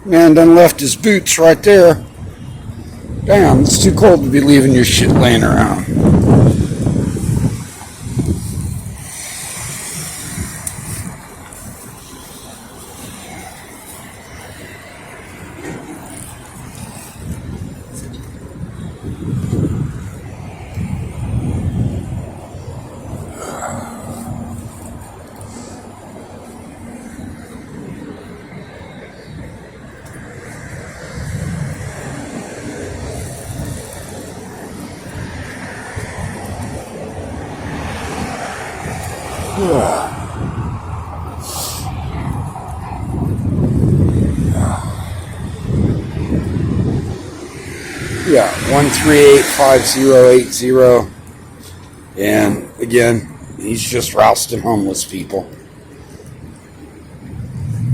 Man done left his boots right there. Damn, it's too cold to be leaving your shit laying around. Yeah, 1385080. And again, he's just rousting homeless people.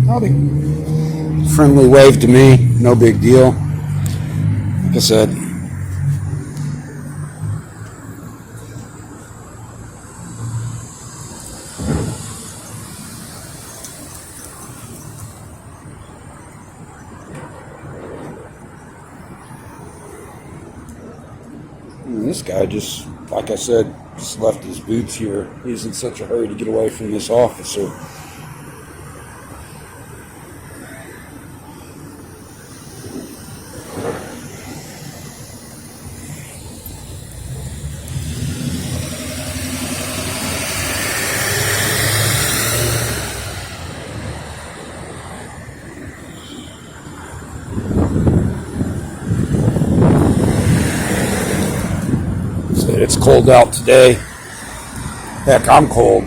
Howdy. Friendly wave to me, no big deal. Like I said, this guy just, like I said, just left his boots here. He's in such a hurry to get away from this officer. It's cold out today. Heck, I'm cold.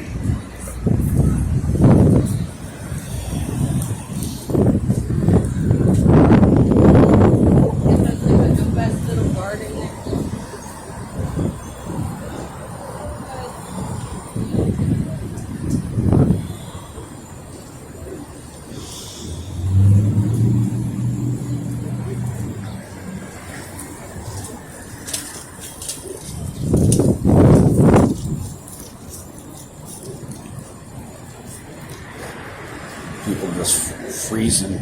People just freezing,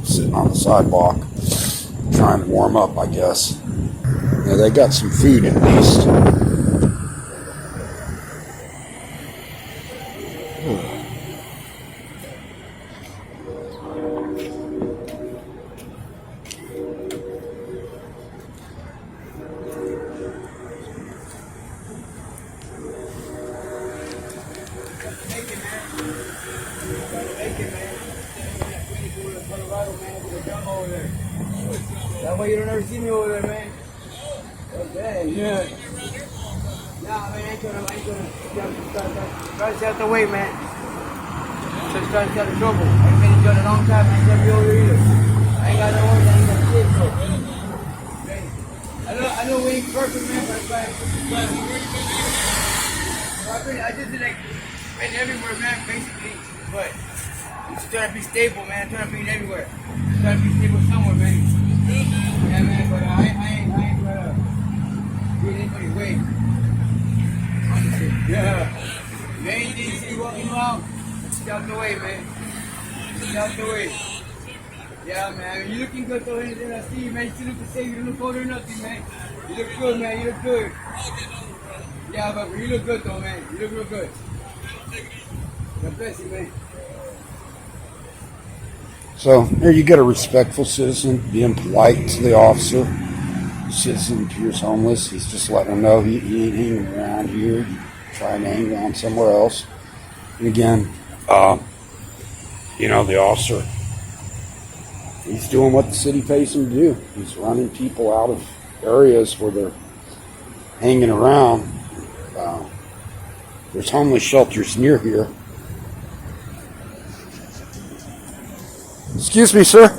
sitting on the sidewalk, trying to warm up, I guess. Yeah, they got some food at least. That way you don't ever see me over there, man. Okay, yeah. Nah, man, I ain't gonna try to stay out the way, man. Just trying to stay out of trouble. I ain't been in jail a long time, I ain't gonna be over here either. I ain't got no worries, I ain't got shit, so. Okay. I know we ain't perfect, man, but I just like, been everywhere, man, basically, but I'm just trying to be stable, man. I'm trying to be everywhere. I'm trying to be stable somewhere, man. Yeah, man, but I ain't gonna be in anybody's way. Yeah. Man, you need to see walking out. Stay out the way, man. Stay out the way. Yeah, man. You're looking good, though. Anything I see you, man. You still look the same. You don't look older or nothing, man. You look good, man. You look good. Yeah, but you look good, though, man. You look real good. God bless you, man. So there you get a respectful citizen being polite to the officer. The citizen appears homeless. He's just letting him know he ain't hanging around here. He's trying to hang around somewhere else. And again, the officer, he's doing what the city pays him to do. He's running people out of areas where they're hanging around. There's homeless shelters near here. Excuse me, sir.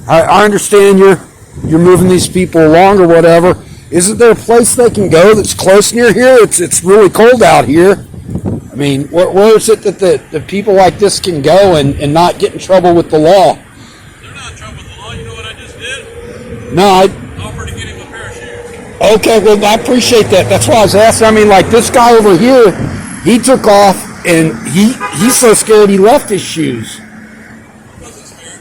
I understand you're moving these people along or whatever. Isn't there a place they can go that's close near here? It's really cold out here. I mean, where is it that the people like this can go and not get in trouble with the law? They're not in trouble with the law. You know what I just did? No, I offered to get him a pair of shoes. Okay, well, I appreciate that. That's why I was asking. I mean, like this guy over here, he took off and he's so scared he left his shoes. He wasn't scared.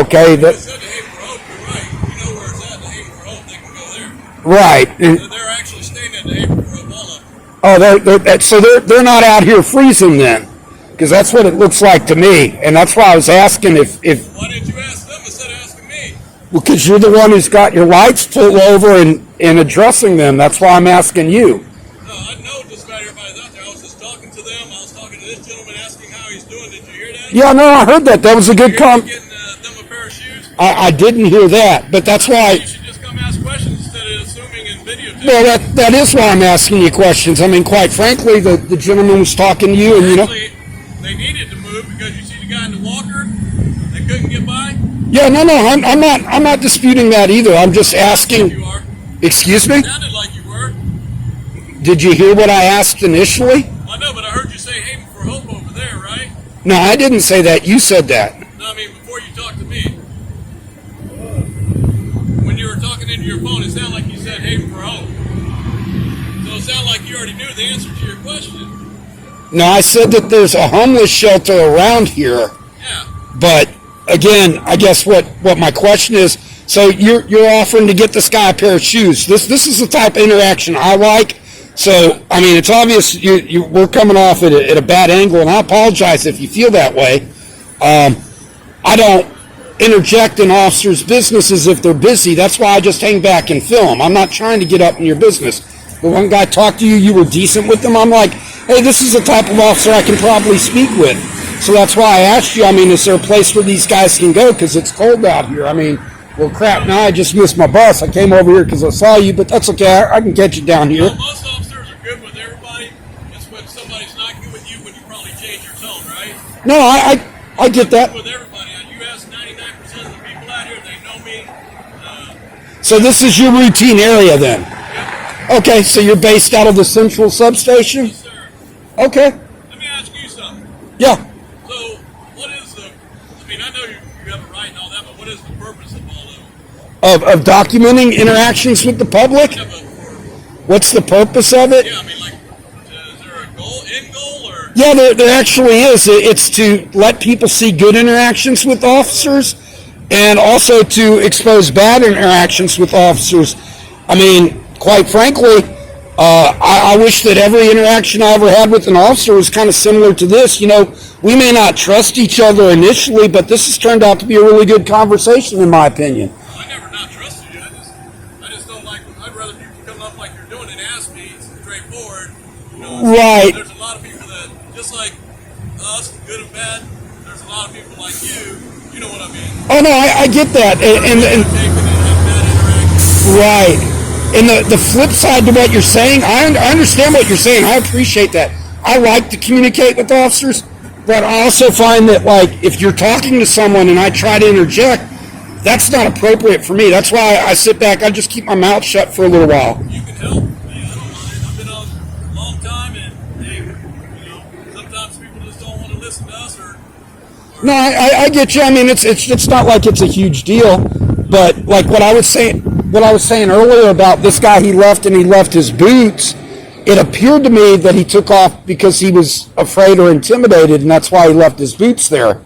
Okay, You that said the Haven for Hope. You're right. You know where it's at. The Haven for Hope. They can go there. right. They're actually staying at the Haven for Hope. All of them. Oh, they're not out here freezing then, because that's what it looks like to me, and that's why I was asking if Why didn't you ask them instead of asking me? because you're the one who's got your lights pulled over and addressing them. That's why I'm asking you. No, I know just about everybody's out there. I was just talking to them. I was talking to this gentleman asking how he's doing. Did you hear that? Yeah, no, I heard that. That was a good You're com. getting them a pair of shoes. I didn't hear that, but that's why. You should just come ask questions instead of assuming and videotaping. Well, that is why I'm asking you questions. I mean, quite frankly, the gentleman was talking to you, and Actually, they needed to move because you see the guy in the walker. They couldn't get by. yeah, no, I'm not disputing that either. I'm just asking. You are. Excuse me? Sounded like you were. Did you hear what I asked initially? I know, but I heard you say Haven for Hope over there, right? No, I didn't say that. You said that. No, I mean before you talked to me. When you were talking into your phone, it sounded like you said Haven for Hope. So it sounded like you already knew the answer to your question. No, I said that there's a homeless shelter around here, Yeah. but again, I guess what my question is. So you're offering to get this guy a pair of shoes. This is the type of interaction I like. So I mean, it's obvious we're coming off at a bad angle, and I apologize if you feel that way. I don't interject in officers' businesses if they're busy. That's why I just hang back and film. I'm not trying to get up in your business. The one guy talked to you, you were decent with them. I'm like, hey, this is the type of officer I can probably speak with. So that's why I asked you, I mean, is there a place where these guys can go? Because it's cold out here. I mean, well, crap, now I just missed my bus. I came over here because I saw you, but that's okay. I can get you down here. Well, most officers are good with everybody. It's when somebody's not good with you when you probably change your tone, right? No, I get that. With everybody. You ask 99% of the people out here, they know me. So this is your routine area then? Yep. Okay, so you're based out of the central substation? Yes, sir. Okay, Let me ask you something. yeah. So, what is the, I mean, I know you have a right and all that, but what is the purpose of all of it? Of documenting interactions with the public? Yeah, but, What's the purpose of it? yeah, I mean, like, is there a goal, end goal, or? Yeah, there actually is. It's to let people see good interactions with officers and also to expose bad interactions with officers. I mean, quite frankly, I wish that every interaction I ever had with an officer was kind of similar to this. You know, we may not trust each other initially, but this has turned out to be a really good conversation, in my opinion. I never not trusted you. I just don't like, I'd rather people come up like you're doing and ask me straightforward. You know, Right. There's a lot of people that, just like us, good and bad, there's a lot of people like you know what I mean? Oh, no, I get that. And Taking and have bad interactions. right. And the flip side to what you're saying, I understand what you're saying. I appreciate that. I like to communicate with officers, but I also find that, like, if you're talking to someone and I try to interject, that's not appropriate for me. That's why I sit back. I just keep my mouth shut for a little while. You can help. Hey, I don't mind. I've been on a long time, and hey, you know, sometimes people just don't want to listen to us, or No, I get you. I mean, it's not like it's a huge deal, but like what I was saying earlier about this guy, he left his boots. It appeared to me that he took off because he was afraid or intimidated, and that's why he left his boots there. I know,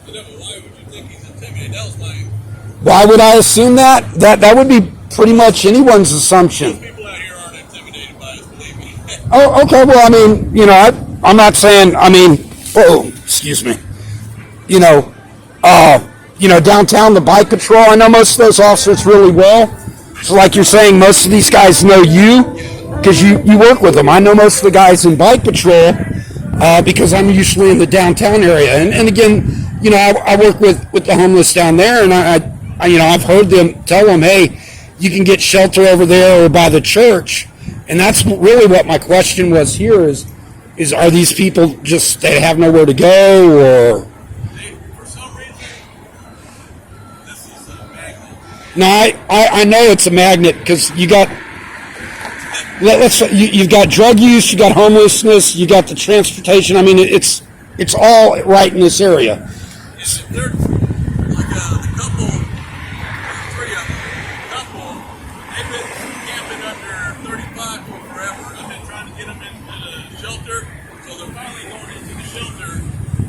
but why would you think he's intimidated? That was my. Why would I assume that? That would be pretty much anyone's assumption. People out here aren't intimidated by us, believe me. Oh, okay. Well, I mean, you know, I'm not saying. I mean, oh, excuse me. You know, downtown the bike patrol. I know most of those officers really well. So, like you're saying, most of these guys know you because you work with them. I know most of the guys in bike patrol because I'm usually in the downtown area. And again, you know, I work with the homeless down there, and I you know, I've heard them tell them, hey, you can get shelter over there or by the church. And that's really what my question was here is are these people just, they have nowhere to go, or? Hey, for some reason, this is a magnet. No, I know it's a magnet because you got, you've got drug use, you got homelessness, you got the transportation. I mean, it's all right in this area. If they're like the couple, three of them, couple, they've been camping under 35 for forever. I've been trying to get them into the shelter, so they're finally going into the shelter.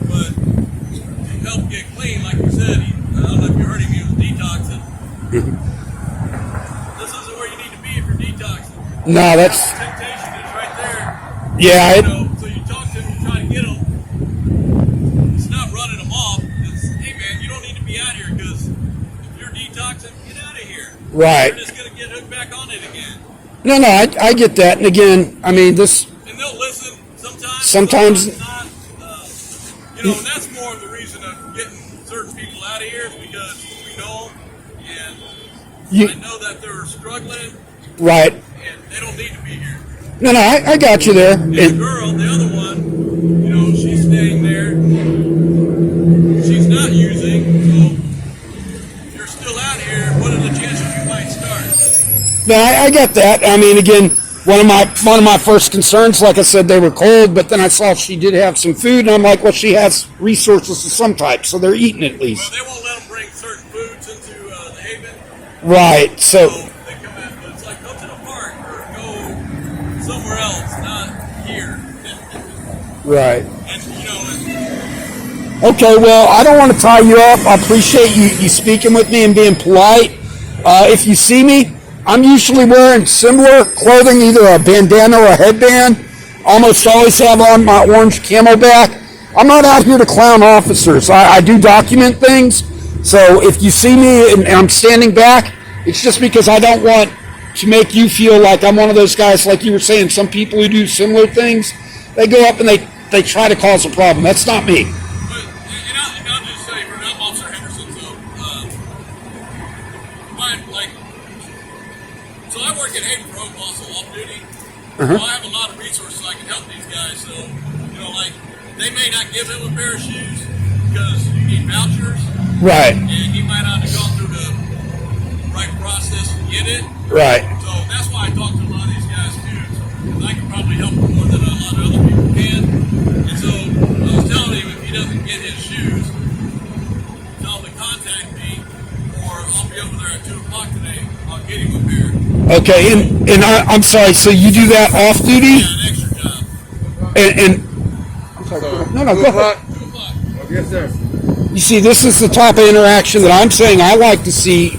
But to help get clean, like you said, No, that's Temptation is right there. yeah. So you talk to them, you try to get them. It's not running them off. It's, hey man, you don't need to be out here because if you're detoxing, get out of here. Right. You're just gonna get hooked back on it again. No, I get that. And again, I mean this. And they'll listen sometimes. Sometimes not. And that's more of the reason of getting certain people out of here is because we know them, and I know that they're struggling. Right. And they don't need to be here. No, I got you there. And the girl, the other one, she's staying there. She's not using, so if you're still out here, what are the chances you might start? No, I get that. I mean, again, one of my first concerns, like I said, they were cold, but then I saw she did have some food, and I'm like, well, she has resources of some type, so they're eating at least. Well, they won't let them bring certain foods into the Haven. Right. So they come out, but it's like go to the park or go somewhere else, not here. right. And Okay, well, I don't want to tie you up. I appreciate you speaking with me and being polite. If you see me, I'm usually wearing similar clothing, either a bandana or a headband. Almost always have on my orange camelback. I'm not out here to clown officers. I do document things. So if you see me and I'm standing back, it's just because I don't want to make you feel like I'm one of those guys, like you were saying, some people who do similar things, they go up and they try to cause a problem. That's not me. I'll just say, I'm Officer Henderson, so I work at Hayden for Hope also off duty. So I have a lot of resources I can help these guys. So, they may not give him a pair of shoes because you need vouchers. Right. And he might not have gone through the right process to get it. Right. So that's why I talk to a lot of these guys too. Because I can probably help him more than a lot of other people can. And so I was telling him if he doesn't get his shoes, tell him to contact me, or I'll be over there at 2 o'clock today. I'll get him a pair. Okay, and I'm sorry, so you do that off duty? Yeah, an extra job. And I'm sorry, no, go ahead. 2 o'clock. Yes, sir. You see, this is the type of interaction that I'm saying I like to see,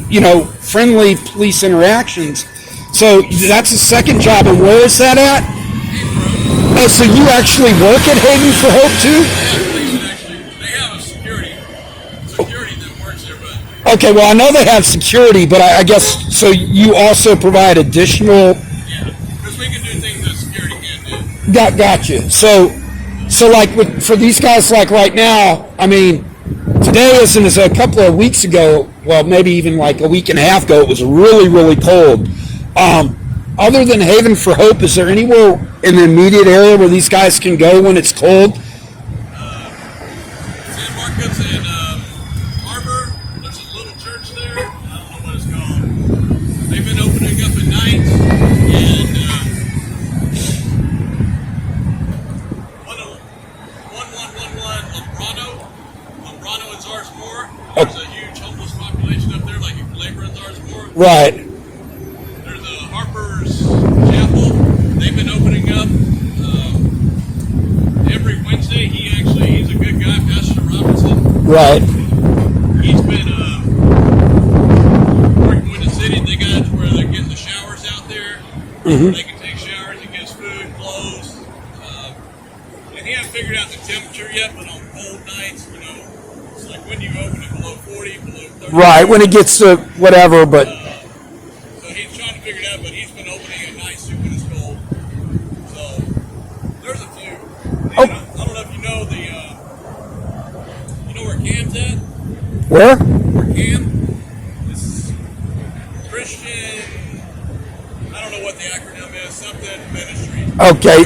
friendly police interactions. So that's the second job, and where is that at? Oh, so you actually work at Haven for Hope too? They have a security that works there, but Okay, well, I know they have security, but I guess, so you also provide additional... yeah, because we can do things that security can't do. Gotcha. So like for these guys, like right now, I mean, today isn't as a couple of weeks ago, well, maybe even like a week and a half ago, it was really, really cold. Other than Haven for Hope, is there anywhere in the immediate area where these guys can go when it's cold? San Marcos and Harbor, there's a little church there. I don't know what it's called. They've been opening up at night, and 1111 Lambrano and Zarsmore. There's a huge homeless population up there, like Labor and Zarsmore. Right. There's a Harper's Chapel. They've been opening up every Wednesday. He's a good guy, Pastor Robinson. Right. He's been working with the city. They got where they're getting the showers out there. They can take showers. He gives food, clothes. And he hasn't figured out the temperature yet, but on cold nights, it's like when you open it below 40, below 30. Right, when it gets to whatever, but... So he's trying to figure it out, but he's been opening at nights too when it's cold. So there's a few. And I don't know if you know where Cam's at? Where? Where Cam? It's Christian, I don't know what the acronym is, something ministry. Okay,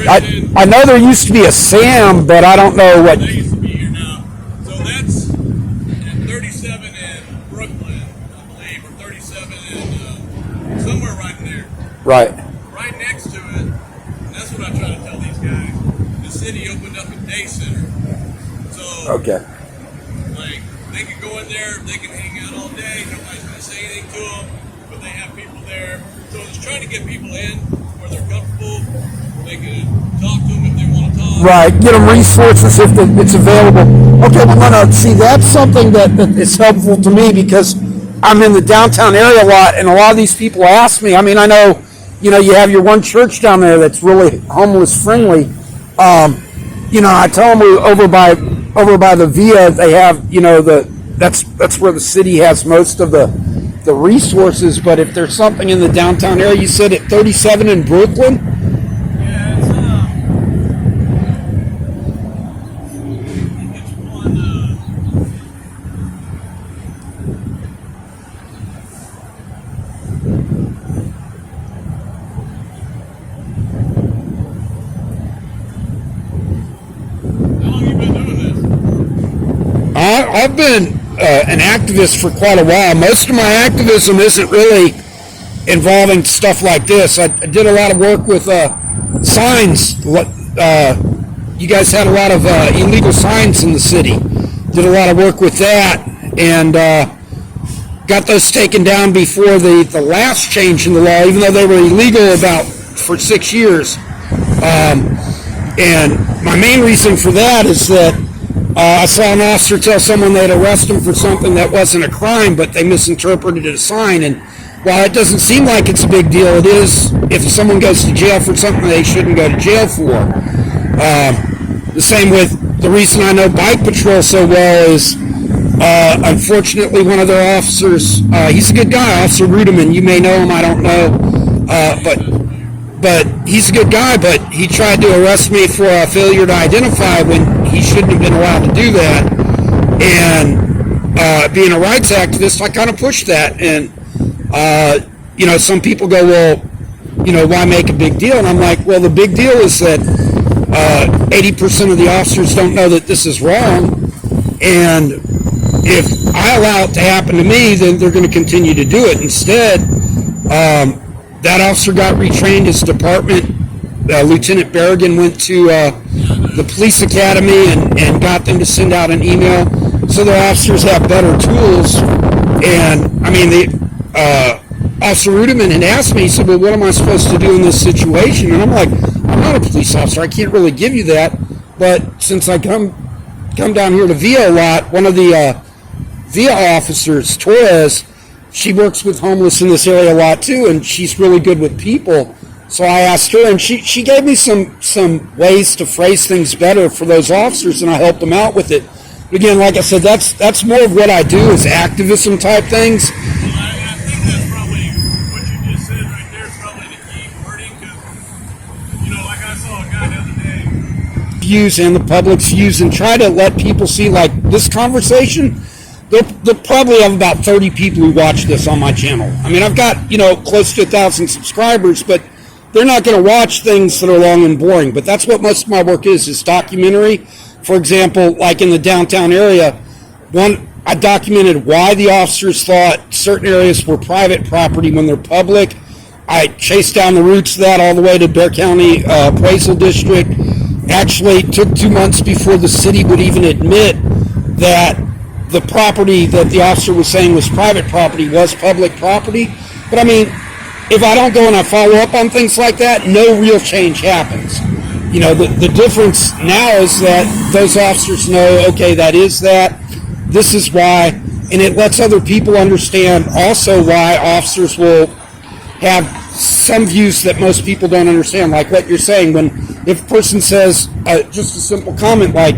I know there used to be a Sam, but I don't know what... They used to be here now. So that's at 37 in Brooklyn, I believe, or 37 in somewhere right there. Right. Right next to it, and that's what I try to tell these guys, the city opened up a day center. So, Okay. like, they can go in there, they can hang out all day, nobody's going to say anything to them, but they have people there. So it's trying to get people in where they're comfortable, where they can talk to them if they want to talk. Right, get them resources if it's available. Okay, well, no, see, that's something that is helpful to me because I'm in the downtown area a lot, and a lot of these people ask me. I mean, I know you have your one church down there that's really homeless friendly. I tell them over by the Via, they have, that's where the city has most of the resources. But if there's something in the downtown area, you said at 37 in Brooklyn. Yeah, it's one. How long you been doing this? I've been an activist for quite a while. Most of my activism isn't really involving stuff like this. I did a lot of work with signs. You guys had a lot of illegal signs in the city. Did a lot of work with that, and got those taken down before the last change in the law, even though they were illegal for 6 years. And my main reason for that is that I saw an officer tell someone they'd arrest him for something that wasn't a crime, but they misinterpreted a sign. And while it doesn't seem like it's a big deal, it is if someone goes to jail for something they shouldn't go to jail for. The same with the reason I know Bike Patrol so well is, unfortunately, one of their officers, he's a good guy, Officer Ruderman. You may know him, I don't know. But he's a good guy, but he tried to arrest me for a failure to identify when he shouldn't have been allowed to do that. And being a rights activist, I kind of pushed that. And, some people go, well, why make a big deal? And I'm like, well, the big deal is that 80% of the officers don't know that this is wrong. And if I allow it to happen to me, then they're going to continue to do it. Instead, that officer got retrained. His department, Lieutenant Berrigan, went to the police academy and got them to send out an email so their officers have better tools. And I mean, Officer Ruderman had asked me, he said, well, what am I supposed to do in this situation? And I'm like, I'm not a police officer. I can't really give you that. But since I come down here to Via a lot, one of the Via officers, Torres, she works with homeless in this area a lot too, and she's really good with people. So I asked her, and she gave me some ways to phrase things better for those officers, and I helped them out with it. Again, like I said, that's more of what I do is activism type things. I think that's probably what you just said right there is probably the key wording, because, like I saw a guy the other day. Views and the public's views, and try to let people see, like, this conversation. They'll probably have about 30 people who watch this on my channel. I mean, I've got, close to 1,000 subscribers, but they're not going to watch things that are long and boring. But that's what most of my work is documentary. For example, like in the downtown area, I documented why the officers thought certain areas were private property when they're public. I chased down the roots of that all the way to Bear County Appraisal District. Actually, it took 2 months before the city would even admit that the property that the officer was saying was private property was public property. But I mean, if I don't go and I follow up on things like that, no real change happens. The difference now is that those officers know, okay, that is that, this is why, and it lets other people understand also why officers will have some views that most people don't understand, like what you're saying. If a person says just a simple comment like,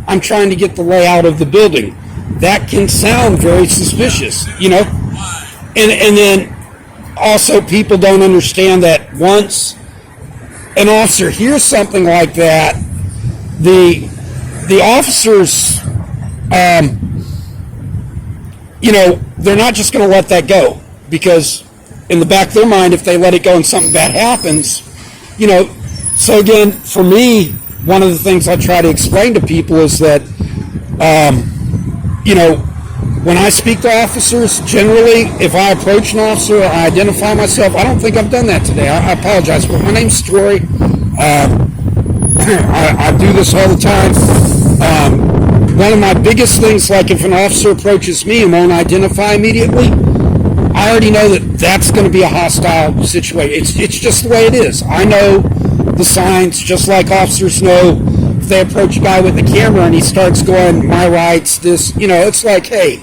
I'm trying to get the layout of the building, that can sound very suspicious, and then also people don't understand that once an officer hears something like that, the officers, they're not just going to let that go, because in the back of their mind, if they let it go and something bad happens, so again, for me, one of the things I try to explain to people is that, when I speak to officers, generally, if I approach an officer or I identify myself, I don't think I've done that today. I apologize, but my name's Troy. I do this all the time. One of my biggest things, like if an officer approaches me and won't identify immediately, I already know that that's going to be a hostile situation. It's just the way it is. I know the signs, just like officers know. If they approach a guy with a camera and he starts going, my rights, this, it's like, hey,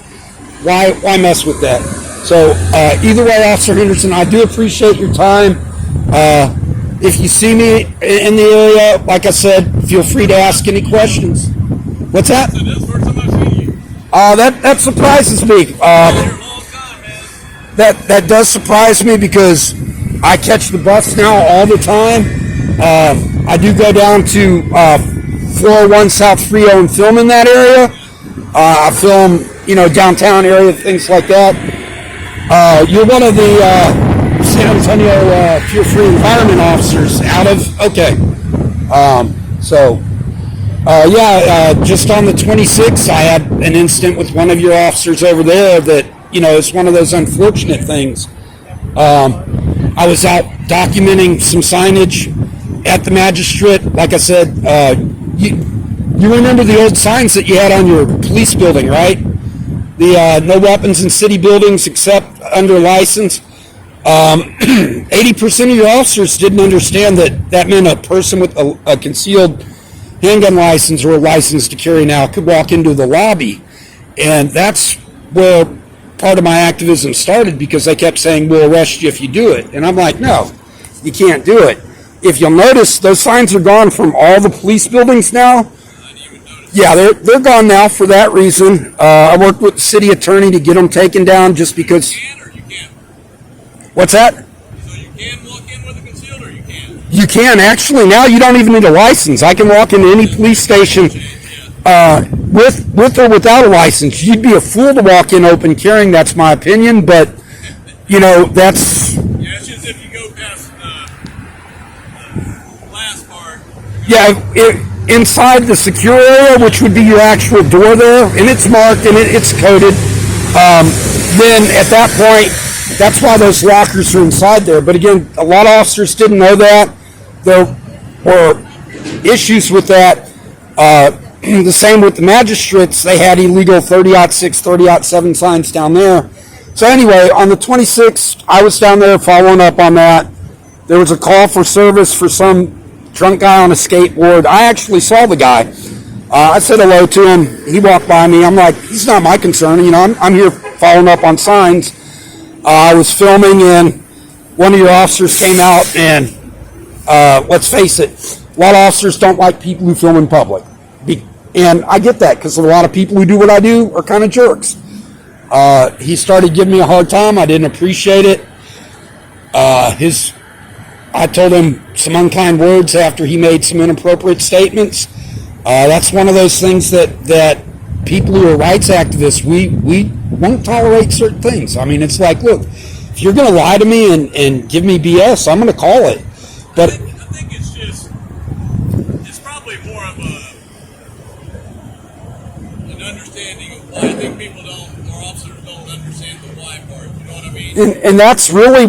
why mess with that? So either way, Officer Henderson, I do appreciate your time. If you see me in the area, like I said, feel free to ask any questions. What's that? So that's the first time I've seen you. That surprises me. Been here a long time, man. That does surprise me because I catch the bus now all the time. I do go down to 401 South Frio and film in that area. I film, downtown area, things like that. You're one of the San Antonio Fuel Free Environment officers out of, okay. Just on the 26th, I had an incident with one of your officers over there that, it's one of those unfortunate things. I was out documenting some signage at the magistrate. Like I said, you remember the old signs that you had on your police building, right? The no weapons in city buildings except under license. 80% of your officers didn't understand that meant a person with a concealed handgun license or a license to carry now could walk into the lobby. And that's where part of my activism started, because they kept saying, we'll arrest you if you do it. And I'm like, no, you can't do it. If you'll notice, those signs are gone from all the police buildings now. Yeah, they're gone now for that reason. I worked with the city attorney to get them taken down just because. You can or you can't? What's that? So you can walk in with a concealed or you can't? You can. Actually, now you don't even need a license. I can walk into any police station with or without a license. You'd be a fool to walk in open carrying. That's my opinion, but, that's. Yeah, it's just if you go past the last part. Yeah, inside the secure area, which would be your actual door there, and it's marked and it's coded, then at that point, that's why those lockers are inside there. But again, a lot of officers didn't know that. There were issues with that. The same with the magistrates. They had illegal 30-06, 30-07 signs down there. So anyway, on the 26th, I was down there following up on that. There was a call for service for some drunk guy on a skateboard. I actually saw the guy. I said hello to him. He walked by me. I'm like, he's not my concern. I'm here following up on signs. I was filming, and one of your officers came out, and let's face it, a lot of officers don't like people who film in public. And I get that, because a lot of people who do what I do are kind of jerks. He started giving me a hard time. I didn't appreciate it. I told him some unkind words after he made some inappropriate statements. That's one of those things that people who are rights activists, we won't tolerate certain things. I mean, it's like, look, if you're going to lie to me and give me BS, I'm going to call it. But I think it's probably more of an understanding of why I think people or officers don't understand the why part. You know what I mean? And that's really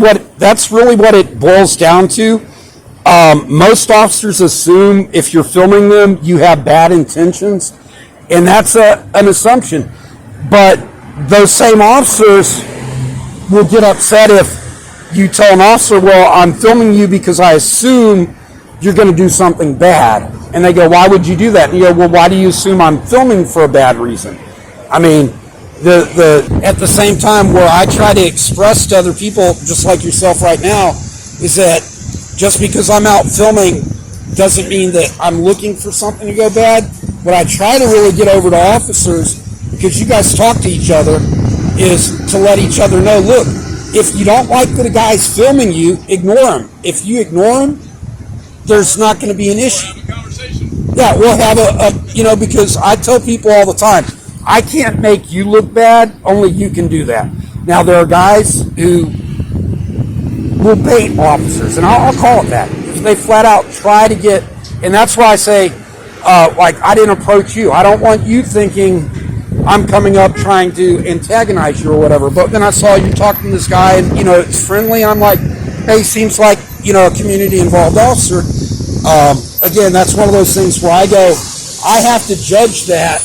what it boils down to. Most officers assume if you're filming them, you have bad intentions, and that's an assumption. But those same officers will get upset if you tell an officer, well, I'm filming you because I assume you're going to do something bad. And they go, why would you do that? And you go, well, why do you assume I'm filming for a bad reason? I mean, at the same time, where I try to express to other people, just like yourself right now, is that just because I'm out filming doesn't mean that I'm looking for something to go bad. What I try to really get over to officers, because you guys talk to each other, is to let each other know, look, if you don't like that a guy's filming you, ignore him. If you ignore him, there's not going to be an issue. We'll have a conversation. Yeah, we'll have because I tell people all the time, I can't make you look bad, only you can do that. Now, there are guys who will bait officers, and I'll call it that. They flat out try to get, and that's why I say, I didn't approach you. I don't want you thinking I'm coming up trying to antagonize you or whatever. But then I saw you talking to this guy, and, it's friendly. I'm like, hey, seems like, a community-involved officer. Again, that's one of those things where I go, I have to judge that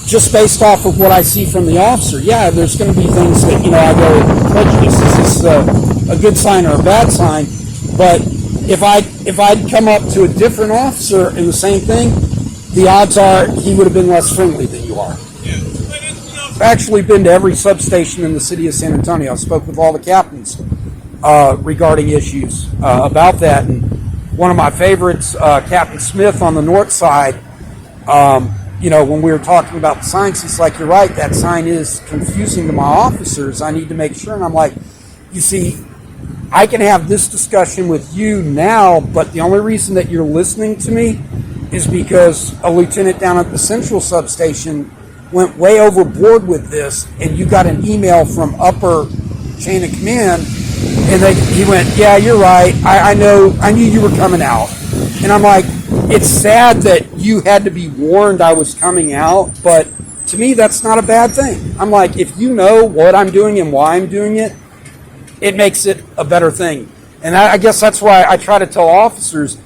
just based off of what I see from the officer. Yeah, there's going to be things that, I go, prejudice, is this a good sign or a bad sign? But if I'd come up to a different officer in the same thing, the odds are he would have been less friendly than you are. Yeah. I've actually been to every substation in the city of San Antonio. I spoke with all the captains. regarding issues about that. And one of my favorites, Captain Smith on the north side, when we were talking about the signs, he's like, you're right, that sign is confusing to my officers. I need to make sure. And I'm like, you see, I can have this discussion with you now, but the only reason that you're listening to me is because a lieutenant down at the central substation went way overboard with this, and you got an email from upper chain of command, and he went, yeah, you're right, I knew you were coming out. And I'm like, it's sad that you had to be warned I was coming out, but to me, that's not a bad thing. I'm like, if you know what I'm doing and why I'm doing it, it makes it a better thing. And I guess that's why I try to tell officers,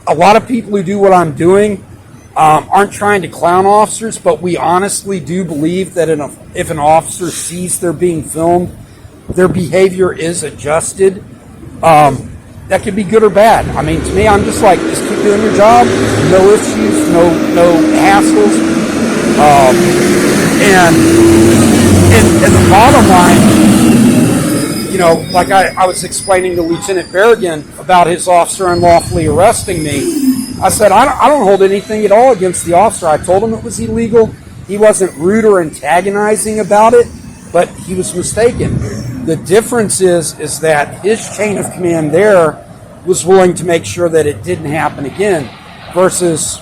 a lot of people who do what I'm doing aren't trying to clown officers, but we honestly do believe that if an officer sees they're being filmed, their behavior is adjusted. That could be good or bad. I mean, to me, I'm just like, just keep doing your job, no issues, no hassles. And the bottom line, like I was explaining to Lieutenant Berrigan about his officer unlawfully arresting me. I said, I don't hold anything at all against the officer. I told him it was illegal. He wasn't rude or antagonizing about it, but he was mistaken. The difference is that his chain of command there was willing to make sure that it didn't happen again versus,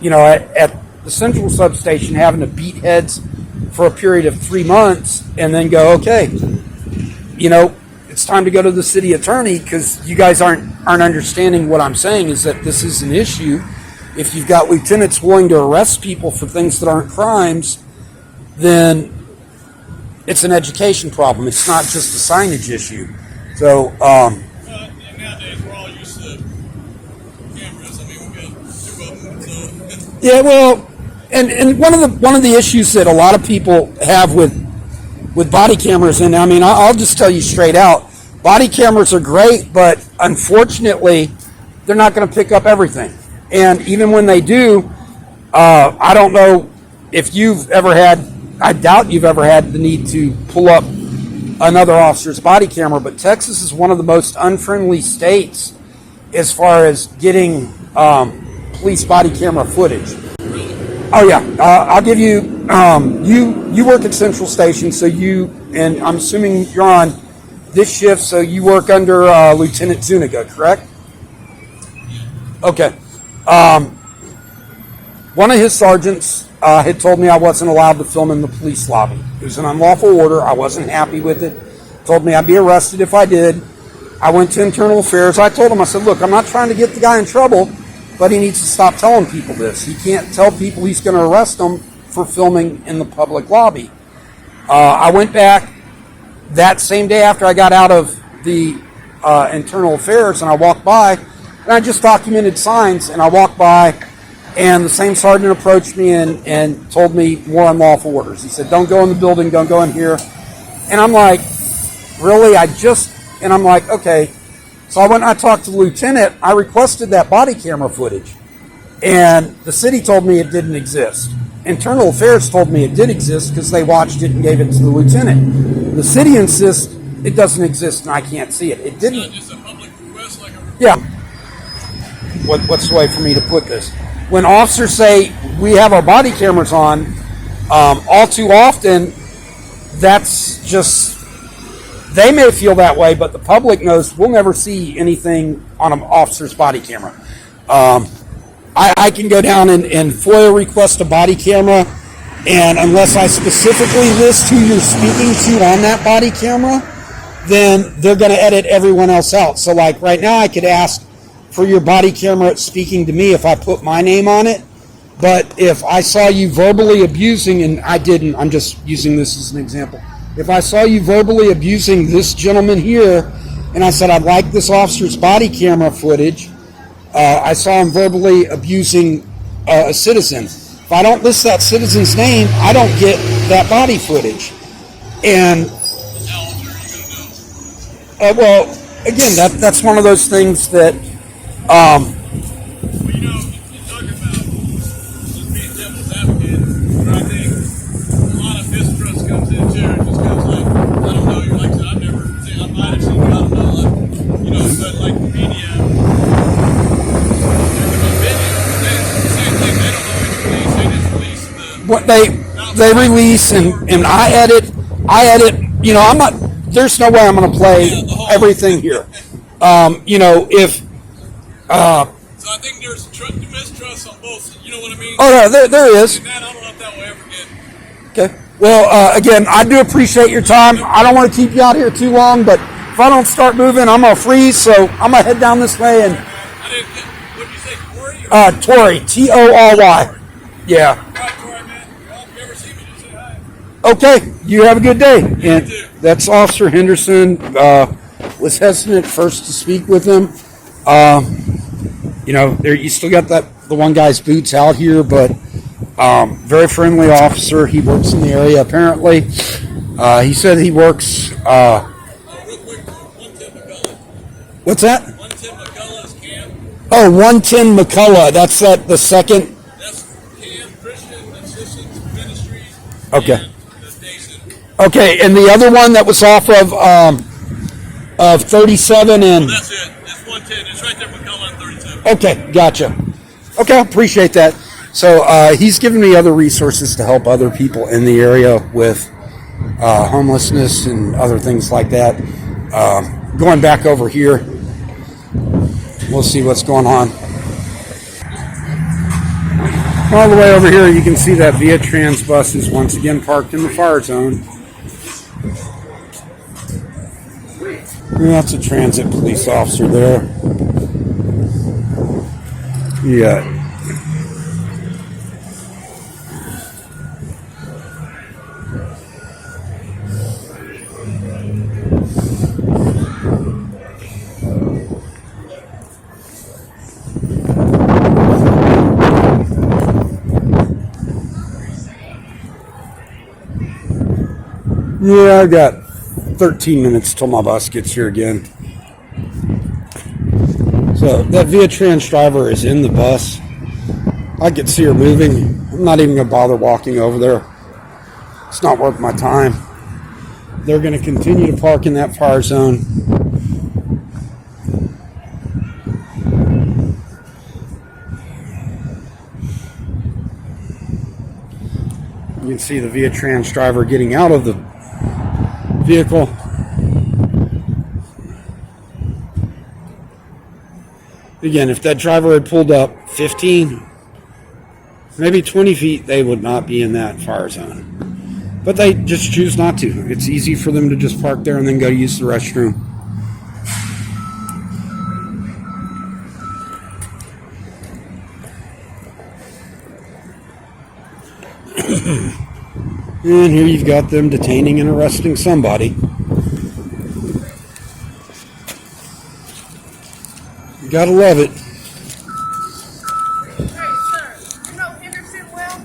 at the central substation having to beat heads for a period of 3 months and then go, okay, it's time to go to the city attorney because you guys aren't understanding what I'm saying is that this is an issue. If you've got lieutenants willing to arrest people for things that aren't crimes, then it's an education problem. It's not just a signage issue. So, nowadays we're all used to cameras. I mean, we got 2 of them. So. Yeah, well, and one of the issues that a lot of people have with body cameras, and I mean, I'll just tell you straight out, body cameras are great, but unfortunately, they're not going to pick up everything. And even when they do, I don't know if you've ever had, I doubt you've ever had the need to pull up another officer's body camera, but Texas is one of the most unfriendly states as far as getting police body camera footage. Oh yeah, I'll give you. You work at Central Station, so and I'm assuming you're on this shift, so you work under Lieutenant Zuniga, correct? Okay. One of his sergeants had told me I wasn't allowed to film in the police lobby. It was an unlawful order. I wasn't happy with it. Told me I'd be arrested if I did. I went to internal affairs. I told him, I said, look, I'm not trying to get the guy in trouble, but he needs to stop telling people this. He can't tell people he's going to arrest them for filming in the public lobby. I went back that same day after I got out of the internal affairs, and I walked by, and I just documented signs, and I walked by, and the same sergeant approached me and told me more unlawful orders. He said, don't go in the building, don't go in here. And I'm like, really? And I'm like, okay. So I went and I talked to the lieutenant. I requested that body camera footage, and the city told me it didn't exist. Internal Affairs told me it did exist because they watched it and gave it to the lieutenant. The city insists it doesn't exist and I can't see it. It didn't. It's not just a public request like a Yeah. What's the way for me to put this? When officers say we have our body cameras on, all too often, that's just, they may feel that way, but the public knows we'll never see anything on an officer's body camera. I can go down and FOIA request a body camera, and unless I specifically list who you're speaking to on that body camera, then they're going to edit everyone else out. So like right now I could ask for your body camera speaking to me if I put my name on it, but if I saw you verbally abusing, and I didn't, I'm just using this as an example. If I saw you verbally abusing this gentleman here, and I said I'd like this officer's body camera footage, I saw him verbally abusing a citizen. If I don't list that citizen's name, I don't get that body footage. And well, again, that's one of those things that. Well, you talk about just being devil's advocate, but I think a lot of mistrust comes in too, just because, like, I don't know, you're like, I might have seen What they release and I edit. You know, I'm not. There's no way I'm going to play everything here. You know, if. So I think there's mistrust on both. You know what I mean? Oh no, there is. And that, I don't know if that will ever get. Okay. Well, again, I do appreciate your time. I don't want to keep you out here too long, but if I don't start moving, I'm gonna freeze. So I'm gonna head down this way and. I didn't get. What did you say, Tory, Corey? Tory. Yeah. All right, Corey, man. Well, if you ever see me, just say hi. Okay. You have a good day. And too. that's Officer Henderson. Was hesitant at first to speak with him. You know, there you still got the one guy's boots out here, but very friendly officer. He works in the area apparently. He said he works. Real quick, 110 McCullough. What's that? 110 McCullough's camp. Oh, 110 McCullough. That's at the second. That's Camp Christian Assistance Ministries. Okay. And the Day Center. Okay, and the other one that was off of 37 and. That's it. That's 110. It's right there, McCullough and 37. Okay, gotcha. Okay, I appreciate that. So he's given me other resources to help other people in the area with homelessness and other things like that. Going back over here, we'll see what's going on. All the way over here, you can see that Via Trans bus is once again parked in the fire zone. And that's a transit police officer there. Yeah. Yeah, I got 13 minutes till my bus gets here again. So that Via Trans driver is in the bus. I can see her moving. I'm not even going to bother walking over there. It's not worth my time. They're going to continue to park in that fire zone. You can see the Via Trans driver getting out of the vehicle. Again, if that driver had pulled up 15, maybe 20 feet, they would not be in that fire zone. But they just choose not to. It's easy for them to just park there and then go use the restroom. And here you've got them detaining and arresting somebody. You gotta love it. Hey, sir, you know Henderson well?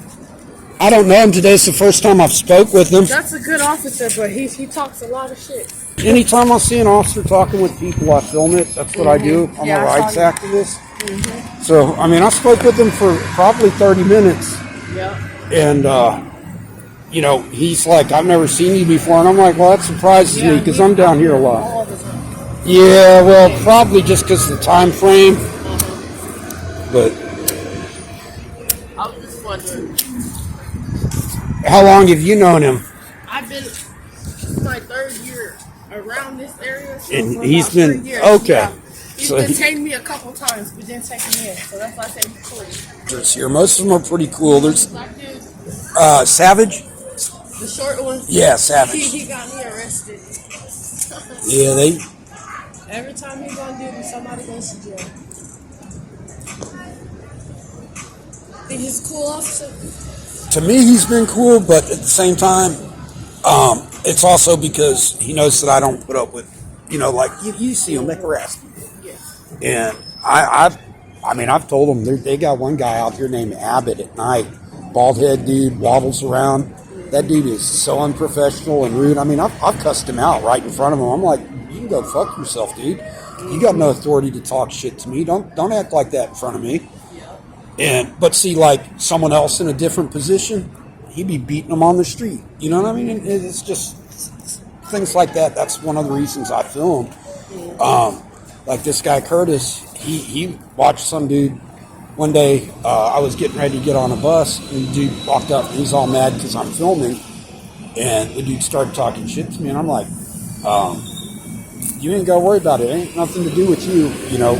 I don't know him. Today's the first time I've spoke with him. That's a good officer, but he talks a lot of shit. Anytime I see an officer talking with people, I film it. That's what I do. I'm Yeah, a I rights saw you. activist. So, I mean, I spoke with him for probably 30 minutes. Yeah. And, you know, he's like, I've never seen you before. And I'm like, well, that surprises me because I'm down here a lot. All the time. Yeah, well, probably just because of the time frame. But I was just wondering. how long have you known him? I've been, this is my third year around this area. So And for he's about been- 3 years. okay. Yeah. He's So he- detained me a couple times, but didn't take me in. So that's why I say he's cool. There's here. Most of them are pretty cool. There's Black dude, Savage. the short one. Yeah, Savage. He got me arrested. Yeah, they. Every time he's on duty, somebody goes to jail. Think he's a cool officer? To me, he's been cool, but at the same time, it's also because he knows that I don't put up with, you know, like you see him, they harass me. Yeah. And I've told them they got one guy out here named Abbott at night, bald head dude, waddles around. That dude is so unprofessional and rude. I mean, I've cussed him out right in front of him. I'm like, you can go fuck yourself, dude. You got no authority to talk shit to me. Don't act like that in front of me. But see, like someone else in a different position, he'd be beating them on the street. You know what I mean? And it's just things like that. That's one of the reasons I film. Like this guy Curtis, he watched some dude one day. I was getting ready to get on a bus, and the dude walked up, and he's all mad because I'm filming, and the dude started talking shit to me, and I'm like, you ain't got to worry about it. It ain't nothing to do with you, you know.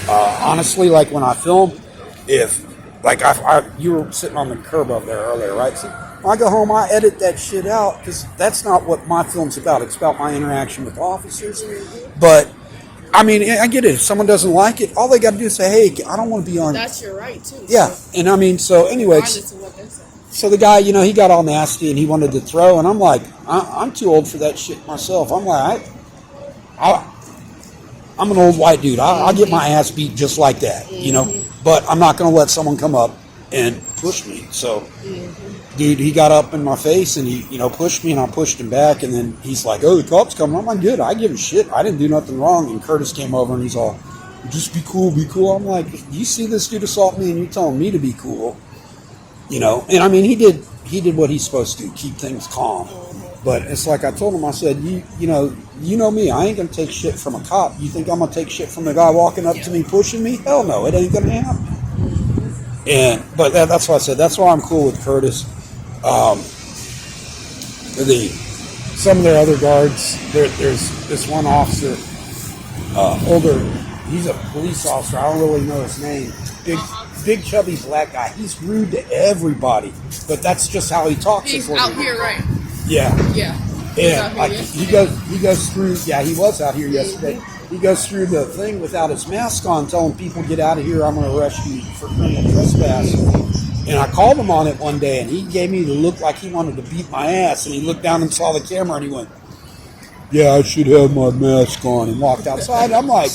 Honestly, like when I film, if like you were sitting on the curb over there earlier, right? So when I go home, I edit that shit out because that's not what my film's about. It's about my interaction with officers. But I mean, I get it. If someone doesn't like it, all they got to do is say, "Hey, I don't want to be on." That's your right too. Yeah, and I mean, so anyway, Regardless of what they say. so the guy, you know, he got all nasty and he wanted to throw, and I'm like, I'm too old for that shit myself. I'm like, I'm an old white dude. I'll get my ass beat just like that, you know. But I'm not going to let someone come up and push me. So, dude, he got up in my face and he, you know, pushed me, and I pushed him back. And then he's like, "Oh, the cops coming." I'm like, "Good. I give a shit. I didn't do nothing wrong." And Curtis came over and he's all, "Just be cool, be cool." I'm like, "You see this dude assault me, and you're telling me to be cool, you know?" And I mean, he did what he's supposed to, keep things calm. But it's like I told him, I said, you know me, I ain't gonna take shit from a cop. You think I'm gonna take shit from a guy walking up to me pushing me? Hell no, it ain't gonna happen. But that's why I said that's why I'm cool with Curtis. Some of their other guards, there's this one officer, older. He's a police officer. I don't really know his name. Big chubby black guy. He's rude to everybody, but that's just how he talks. He's out here, right? Yeah. Yeah. Yeah, like he goes through. Yeah, he was out here yesterday. He goes through the thing without his mask on, telling people, "Get out of here! I'm going to arrest you for criminal trespass." And I called him on it one day, and he gave me the look like he wanted to beat my ass. And he looked down and saw the camera, and he went, "Yeah, I should have my mask on," and walked outside. I'm like,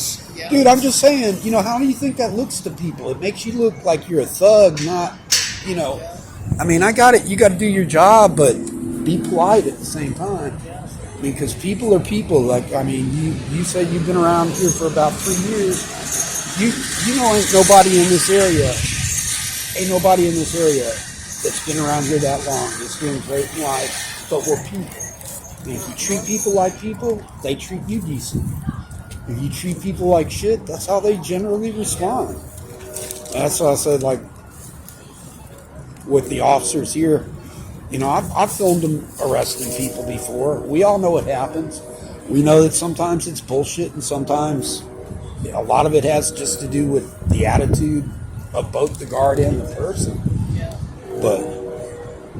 dude, I'm just saying, you know, how do you think that looks to people? It makes you look like you're a thug, not, you know. I mean, I got it. You got to do your job, but be polite at the same time, because people are people. Like, I mean, you said you've been around here for about 3 years. You know, ain't nobody in this area that's been around here that long that's doing great in life. But we're people. And if you treat people like people, they treat you decent. If you treat people like shit, that's how they generally respond. That's why I said, like, with the officers here, you know, I've filmed them arresting people before. We all know what happens. We know that sometimes it's bullshit, and sometimes a lot of it has just to do with the attitude of both the guard and the person. But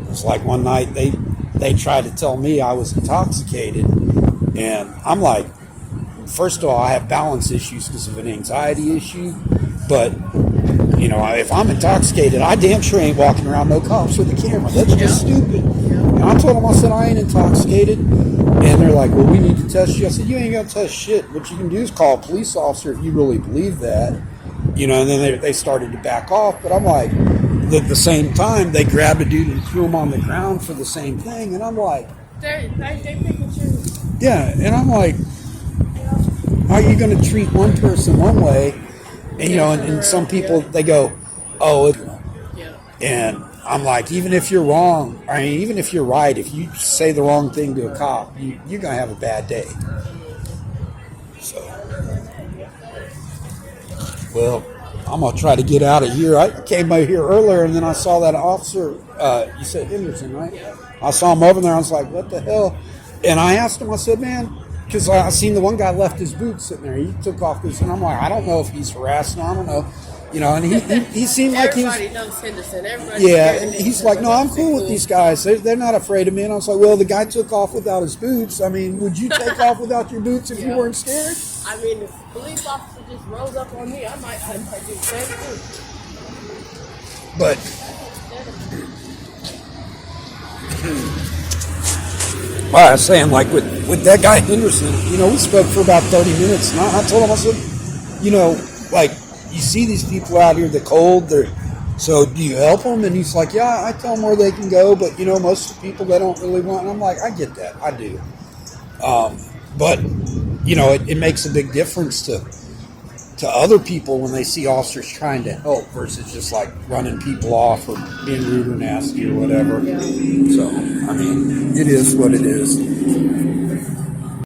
it's like one night they tried to tell me I was intoxicated, and I'm like, first of all, I have balance issues because of an anxiety issue, but you know, if I'm intoxicated, I damn sure ain't walking around no cops with a camera. That's just stupid. And I told them, I said, I ain't intoxicated. And they're like, well, we need to test you. I said, you ain't got to test shit. What you can do is call a police officer if you really believe that. You know, and then they started to back off. But I'm like, at the same time, they grabbed a dude and threw him on the ground for the same thing. And I'm like, They pick and choose. yeah. And I'm like, how are you going to treat one person one way? And, you know, and some people, they go, oh, and I'm like, even if you're wrong, I mean, even if you're right, if you say the wrong thing to a cop, you're going to have a bad day. So, well, I'm going to try to get out of here. I came by here earlier, and then I saw that officer, you said Henderson, right? I saw him over there. I was like, what the hell? And I asked him, I said, man, because I seen the one guy left his boots sitting there. He took off his, and I'm like, I don't know if he's harassing. I don't know, you know. And he seemed like he was. Everybody knows Henderson. Everybody. Yeah, and he's like, no, I'm cool with these guys. They're not afraid of me. And I was like, well, the guy took off without his boots. I mean, would you take off without your boots if you weren't scared? I mean, if a police officer just rose up on me, I might do the same thing. But well, I was saying, like, with that guy Henderson, you know, we spoke for about 30 minutes, and I told him, I said, you know, like, you see these people out here, the cold, so do you help them? And he's like, yeah, I tell them where they can go, but, you know, most of the people, they don't really want, and I'm like, I get that, I do. But, you know, it makes a big difference to other people when they see officers trying to help versus just like running people off or being rude or nasty or whatever. So, I mean, it is what it is.